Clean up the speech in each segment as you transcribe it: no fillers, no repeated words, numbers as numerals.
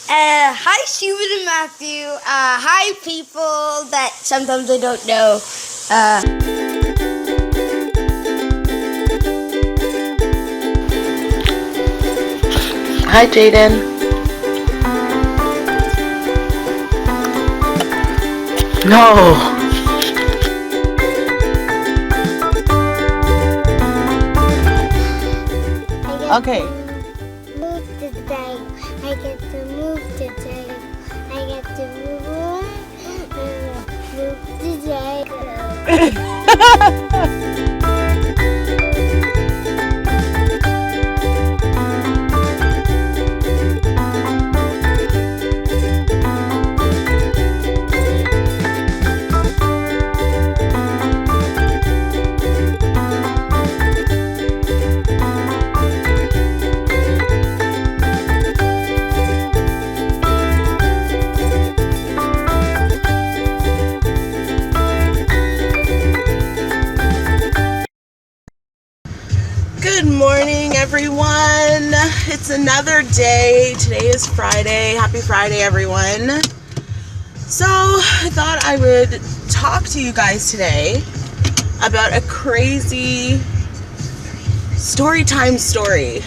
Hi, Steven and Matthew. Hi, people that sometimes I don't know. Hi, Jaden. No. Okay. Move today. I get to move today. I get to move today. Good morning, everyone. It's another day. Today is Friday. Happy Friday, everyone. So, I thought I would talk to you guys today about a crazy story time story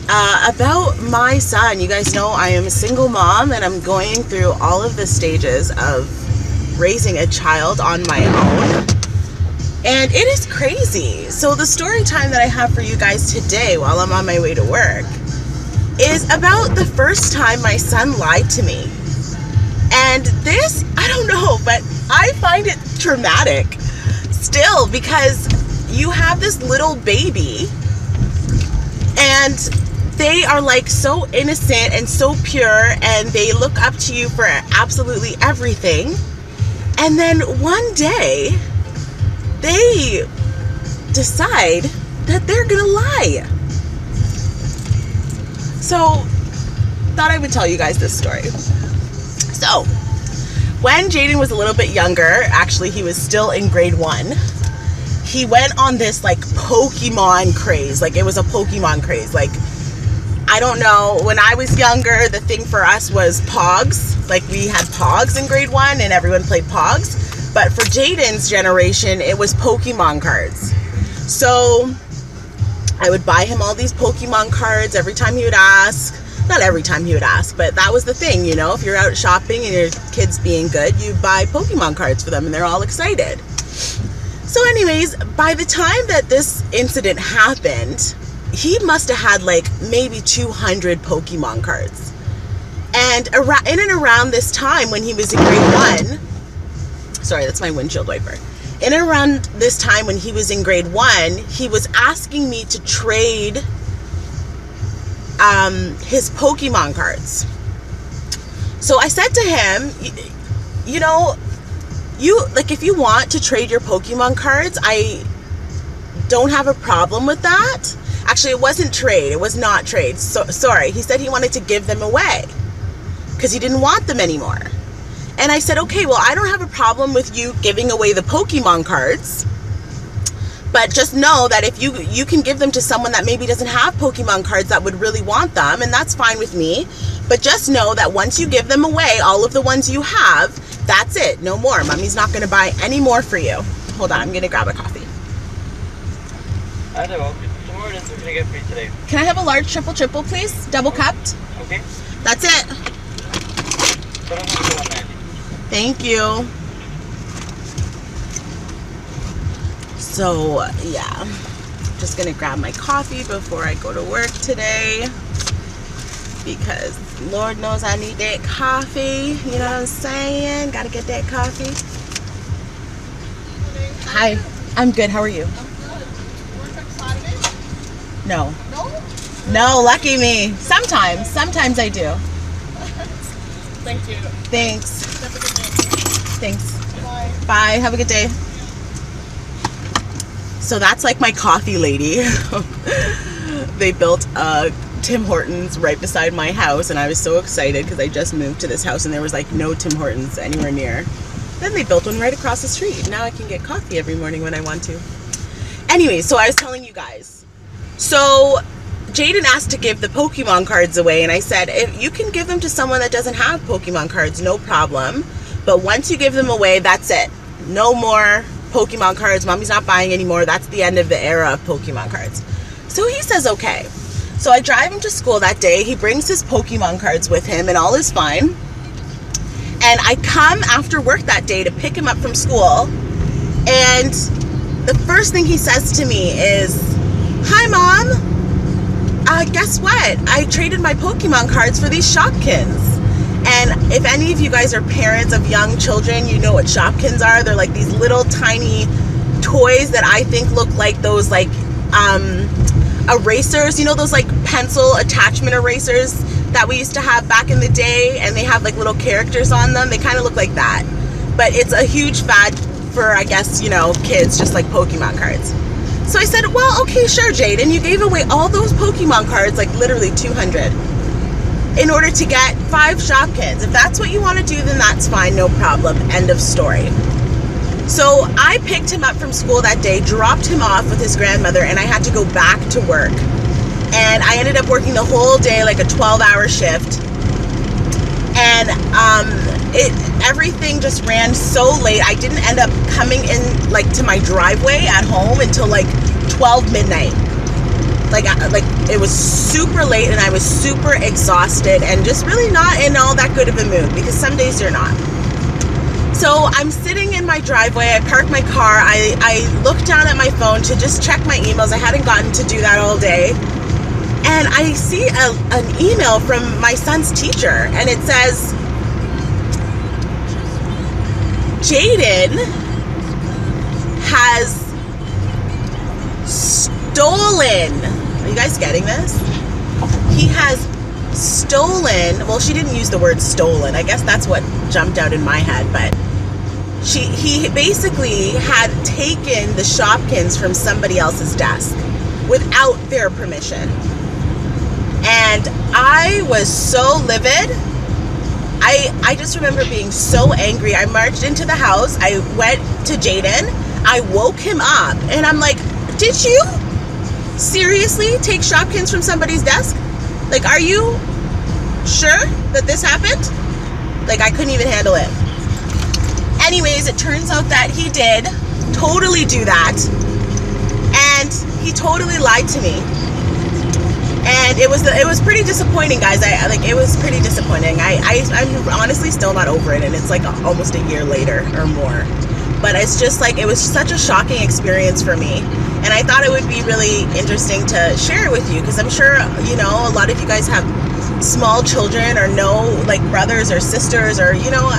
about my son. You guys know I am a single mom and I'm going through all of the stages of raising a child on my own. And it is crazy. So the story time that I have for you guys today while I'm on my way to work is about the first time my son lied to me. And this, I don't know, but I find it traumatic still, because you have this little baby and they are like so innocent and so pure and they look up to you for absolutely everything. And then one day they decide that they're gonna lie. So, thought I would tell you guys this story. So, when Jaden was a little bit younger, actually he was still in grade 1, he went on this like Pokemon craze. Like, it was a Pokemon craze. Like, I don't know, when I was younger, the thing for us was Pogs. Like, we had Pogs in grade 1 and everyone played Pogs. But for Jaden's generation, it was Pokemon cards. So I would buy him all these Pokemon cards every time he would ask. Not every time he would ask, but that was the thing, you know. If you're out shopping and your kid's being good, you buy Pokemon cards for them and they're all excited. So anyways, by the time that this incident happened, he must have had like maybe 200 Pokemon cards. And in and around this time when he was in grade 1, sorry, that's my windshield wiper. In and around this time when he was in grade 1, he was asking me to trade his Pokemon cards. So I said to him, you know, if you want to trade your Pokemon cards, I don't have a problem with that. Actually, it wasn't trade. It was not trade. So, sorry. He said he wanted to give them away because he didn't want them anymore. And I said, okay, well, I don't have a problem with you giving away the Pokemon cards, but just know that if you can give them to someone that maybe doesn't have Pokemon cards that would really want them, and that's fine with me, but just know that once you give them away, all of the ones you have, that's it, no more. Mommy's not going to buy any more for you. Hold on, I'm going to grab a coffee. I don't know. What more drinks are going to get for you today? Can I have a large triple, please? Double cupped? Okay. That's it. Thank you. So, yeah, just gonna grab my coffee before I go to work today, because Lord knows I need that coffee. You know what I'm saying? Gotta get that coffee. Hi, I'm good. How are you? No. No, lucky me. Sometimes I do. Thank you. Thanks. Have a good day. Thanks. Bye. Bye. Have a good day. So that's like my coffee lady. They built a Tim Hortons right beside my house, and I was so excited because I just moved to this house and there was like no Tim Hortons anywhere near. Then they built one right across the street. Now I can get coffee every morning when I want to. Anyway, so I was telling you guys. So Jaden asked to give the Pokemon cards away, and I said, if you can give them to someone that doesn't have Pokemon cards, no problem. But once you give them away, that's it. No more Pokemon cards. Mommy's not buying anymore. That's the end of the era of Pokemon cards. So he says, okay. So I drive him to school that day. He brings his Pokemon cards with him, and all is fine. And I come after work that day to pick him up from school, and the first thing he says to me is, "Hi, Mom. Guess what? I traded my Pokemon cards for these Shopkins." And if any of you guys are parents of young children, you know what Shopkins are. They're like these little tiny toys that I think look like those like erasers. You know those like pencil attachment erasers that we used to have back in the day, and they have like little characters on them. They kind of look like that. But it's a huge fad for, I guess, you know, kids, just like Pokemon cards. So I said, well, okay, sure, Jaden, you gave away all those Pokemon cards, like literally 200, in order to get 5 Shopkins. If that's what you want to do, then that's fine, no problem, end of story. So I picked him up from school that day, dropped him off with his grandmother, and I had to go back to work. And I ended up working the whole day, like a 12-hour shift. And everything just ran so late. I didn't end up coming in like to my driveway at home until like 12 midnight. Like it was super late, and I was super exhausted and just really not in all that good of a mood, because some days you're not. So I'm sitting in my driveway. I park my car. I look down at my phone to just check my emails. I hadn't gotten to do that all day. And I see an email from my son's teacher, and it says, Jaden has stolen. Are you guys getting this? He has stolen. Well, she didn't use the word stolen. I guess that's what jumped out in my head, but he basically had taken the Shopkins from somebody else's desk without their permission. And I was so livid. I just remember being so angry. I marched into the house. I went to Jaden. I woke him up, and I'm like, did you seriously take Shopkins from somebody's desk? Like, are you sure that this happened? Like, I couldn't even handle it. Anyways, it turns out that he did totally do that, and he totally lied to me. And it was pretty disappointing, guys. It was pretty disappointing. I'm honestly still not over it, and it's like almost a year later or more. But it's just like, it was such a shocking experience for me, and I thought it would be really interesting to share it with you, because I'm sure, you know, a lot of you guys have small children, or know like brothers or sisters, or, you know,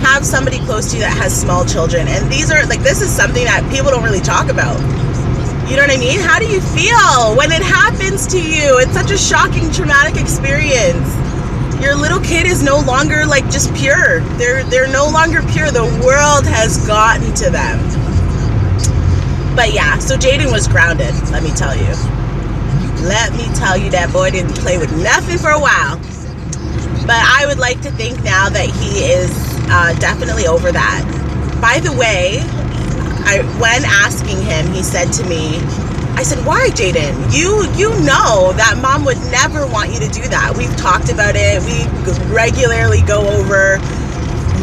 have somebody close to you that has small children. And these are like, this is something that people don't really talk about. You know what I mean? How do you feel when it happens to you? It's such a shocking, traumatic experience. Your little kid is no longer like just pure. They're no longer pure. The world has gotten to them. But yeah, so Jaden was grounded, let me tell you. Let me tell you, that boy didn't play with nothing for a while. But I would like to think now that he is definitely over that. By the way, when asking him, he said to me, I said, why, Jaden? You know that Mom would never want you to do that. We've talked about it. We regularly go over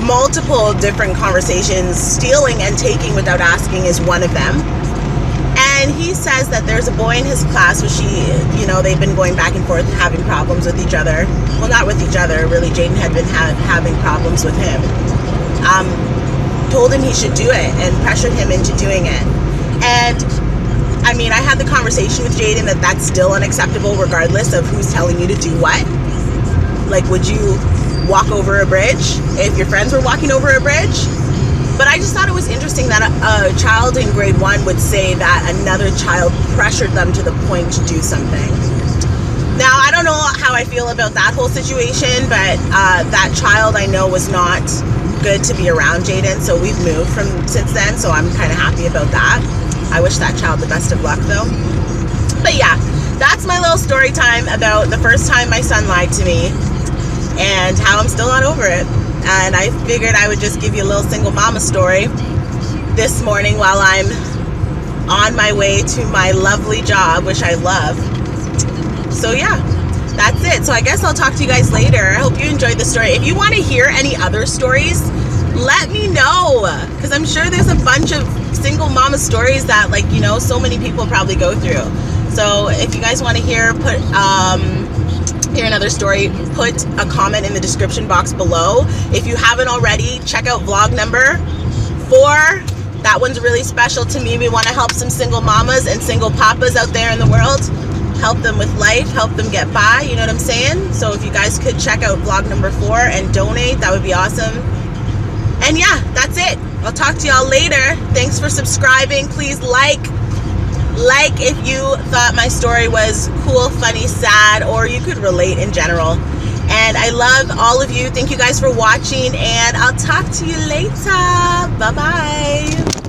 multiple different conversations. Stealing and taking without asking is one of them. And he says that there's a boy in his class where they've been going back and forth and having problems with each other. Well, not with each other, really. Jaden had been having problems with him. Told him he should do it and pressured him into doing it. And I mean, I had the conversation with Jaden that that's still unacceptable regardless of who's telling you to do what. Like, would you walk over a bridge if your friends were walking over a bridge? But I just thought it was interesting that a child in grade 1 would say that another child pressured them to the point to do something. Now, I don't know how I feel about that whole situation, but that child I know was not good to be around Jaden, so we've moved since then, so I'm kind of happy about that. I wish that child the best of luck, though. But yeah, that's my little story time about the first time my son lied to me and how I'm still not over it. And I figured I would just give you a little single mama story this morning while I'm on my way to my lovely job, which I love. So yeah, that's it. So I guess I'll talk to you guys later. I hope you enjoyed the story. If you want to hear any other stories, let me know, because I'm sure there's a bunch of single mama stories that, like, you know, so many people probably go through. So if you guys want to hear another story, put a comment in the description box below. If you haven't already, check out vlog number 4. That one's really special to me. We want to help some single mamas and single papas out there in the world. Help them with life, help them get by, you know what I'm saying? So if you guys could check out vlog number 4 and donate, that would be awesome. And yeah, that's it. I'll talk to y'all later. Thanks for subscribing. Please like if you thought my story was cool, funny, sad, or you could relate in general. And I love all of you. Thank you guys for watching, and I'll talk to you later. Bye-bye.